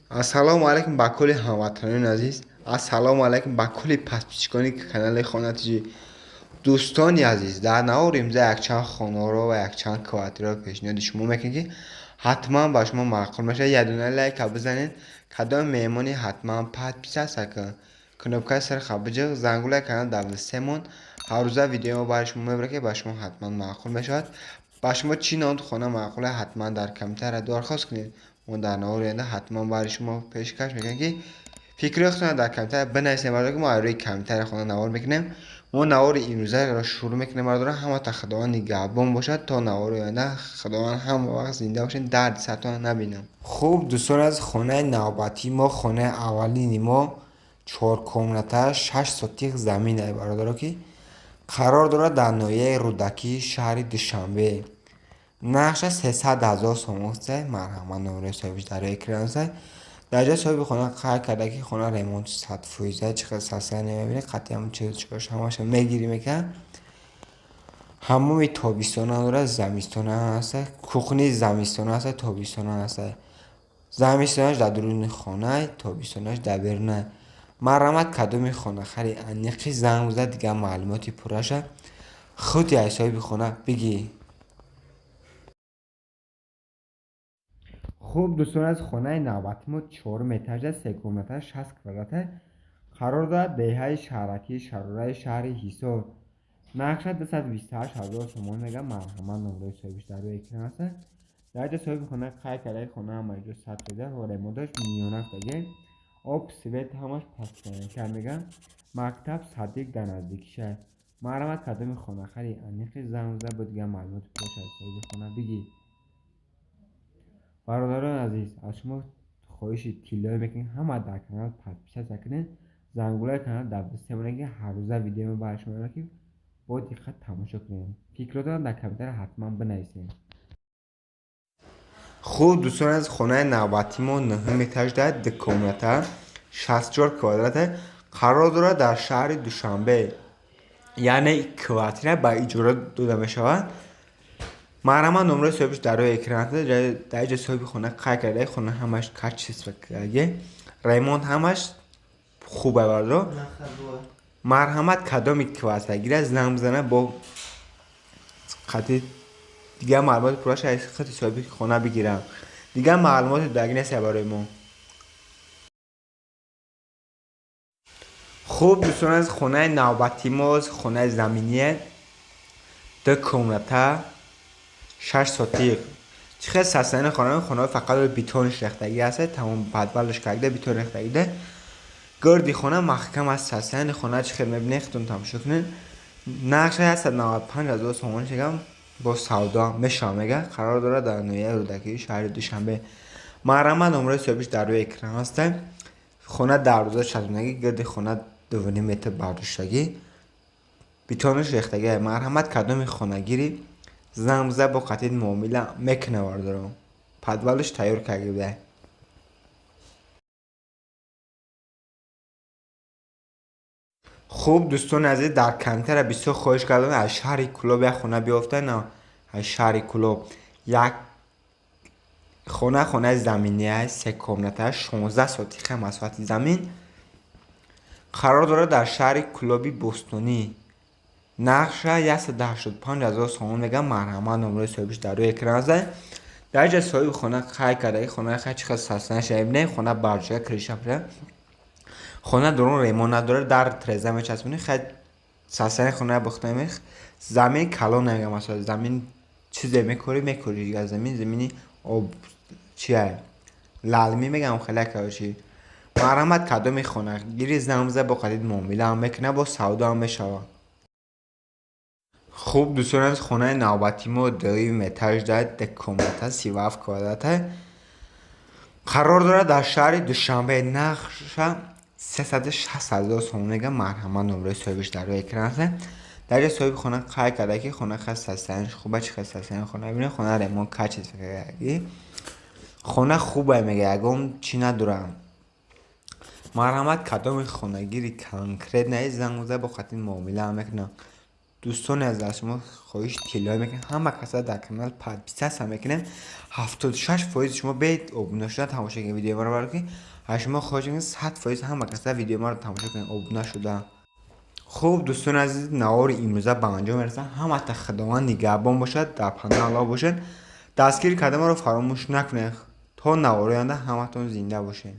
Ассалому алайкум ба кулли ҳамватанони азиз. Ассалому алайкум ба кулли подписчикони канали Хонатиҷи. Дӯстони азиз, дар навори имза якчанд хонаро ва якчанд квартираро пешниҳоди шумо мекунем ки ҳатман ба шумо маъқул мешавад. Як дуна лайка бизанед. Кадоми меҳмони ҳатман подписатся кун. Кнопкаи сарха биҷиқ, зангулаи канал давлисемон. Ҳар рӯза видеомо барои шумо мебарам ки ба шумо ҳатман маъқул мешавад. ба шумо чӣ навъи хона маъқуле ҳатман дар комментария дорхост кунед. мо дар навори оянда ҳатман барои шумо пешкаш мекунем ки фикри худтонро дар комментария бинависед. мардоки мо рӯи комментария хона навор мекунем. мо навори имрӯзаро шурӯъ мекунем. мардора ҳаматон худованд нигаҳбон бошад то навори оянда худованд ҳама вақт зинда бошед, дарди сартон набинам. хуб дӯстон аз хонаи навбатии мо, хонаи аввалини мо 4 комната 6 сотих замин ай бародаро ки қарор дорад дар ноҳияи рӯдакии шаҳри Душанбе. нақша 300,000 сомон аст. марҳамат номеро соҳибиш дар экран аст. дар ҷои соҳиби хона қайд карда ки хона ремонт 100%. чиқадр сасай намебинед. қатъи ҳамон чизоч ҳамаша мегирӣ мекунад. ҳамоми тобистона дорад, зимистона аст. кухни зимистона аст, тобистона аст. зимистонаш дар дуруни хона, тобистонаш дар берун. марҳамат кадоми хонахари аниқи занг бизан дигар маълумоти пурраша худи ай соҳиби хона бигӣ. хуб дӯстон аз хонаи навбати мо 4 этажа 3 комната 60 квадрата қарор дорад деҳаи шаҳракии шарораи шаҳри ҳисор. нақша 228,000 сомон мегӯяд. марҳамат номерои соҳибиш дар рӯи экран аст. дар ҷои соҳиби хона қайд карда ки хона ҳамаҷо 100% ва ремонташ миёнафтаги об свет ҳамаш постоянкар мегӯяд. мактаб садиқ дар наздикиша. марҳамат кадоми хонахари аниқи занг бизан бо дигар маълумоти пурраша аз соҳиби хона бигӣ. бародарони азиз, аз шумо хоҳиши тиллоӣ мекунем ҳама дар канал подписатсия кунед. зангулаи канал давлисемон ки ҳар рӯза видеомо барои шумо мебарам ки бо диққат тамошо кунед. фикротонро дар комментария ҳатман бинависед. хуб дӯстон аз хонаи навбати мо 9 этаж дорад, 2 комната 64 квадрата қарор дорад дар шаҳри Душанбе. яъне квартира ба иҷора дода мешавад. марҳамат номерои соҳибиш дар рӯи экран аст. дар ҷои соҳиби хона қайд карда хона ҳамаш качисфаги ремонт ҳамаш хуб ай бардо. марҳамат кадоми квартира гирад занг бизана бо қатъи дигар маълумоти пурраша аз хати соҳиби хона бигирам. дигар маълумоти дагӣ нест барои мо. хуб дӯстон аз хонаи навбати мо хонаи заминия 2 комната 6 сотиқ. чӣ хел састани хона фақат бетони рехтагӣ аст. тамом подвалаш карда бетони рехтагида. гирди хона маҳкам аст. састани хона чӣ хел мебинед худтон тамошо кунед. нақша 195,000 сомон шегам бо савдо мешавад мега. қарор дорад дар ноҳияи рӯдакии шаҳри Душанбе. марҳамат номерои соҳибиш дар рӯи экран аст. хона дарвоза часпондагӣ, гирди хона 2 метр бардоштагӣ, бетониш рехтагӣ. марҳамат кадоми хонагири занг бизан бо қатъи муомила мекунад бардоро. подвалаш тайёр карда буда. хуб дӯстони азиз, дар комментария бисёр хоҳиш кардам аз шаҳри Кӯлоб як хона биёфтан. аз шаҳри Кӯлоб як хонаи заминия 3 комната 16 сотиқа масоҳати замин қарор дорад дар шаҳри Кӯлоби Бостонӣ. нақша 185,000 сомон мегӯяд. марҳамат номерои соҳибиш дар рӯи экран аст. дар ҷои соҳиби хона қайд карда ки хонаи чӣ қадр састанаша мебинед. хона барҷоя криша пӯра. хона дурун ремонт надорад. дар треза мечаспонед. хеле састани хона бохта мех. замин калон намегӯяд. масоҳати замин чизе мекори дигар замини об чи ай лалми мегӯям хеле корочи. марҳамат кадоми хонагири занг бизан бо қатъи муомила мекунад, бо савдо ҳам мешавад. хуб дӯстон аз хонаи навбати мо 2 этаж дорад, 2 комната 37 квадрата қарор дорад дар шаҳри Душанбе. нақша 360,000 сомон мегӯяд. марҳамат номерои соҳибиш дар рӯи экран аст. дар ҷои соҳиби хона қайд карда ки хона хас састаниш хуба. чӣ хел састани хона бибинед. хона ремонт качисфаги хона хубай мега, ягон чӣ надорам. марҳамат кадоми хонагири конкретнаи занг бизан бо қатъи муомила мекунад. دوستان از شما خواهش تلای میکنم همه کسا در کانال پاد 20 هم میکنم 76% شما بیت ابونه شده تماشا کنید ویدیو ما رو برای که شما خواهش میکنم 100% همه کسا ویدیو ما رو تماشا کنید ابونه شده. خوب دوستان عزیز نوار امروزه به انجام میرسه. همه تا خداوند نگهبان باشد در پناه الله باشد. دستگیر کردن ما رو فراموش نکنید تا نوار آینده همتون زنده باشین.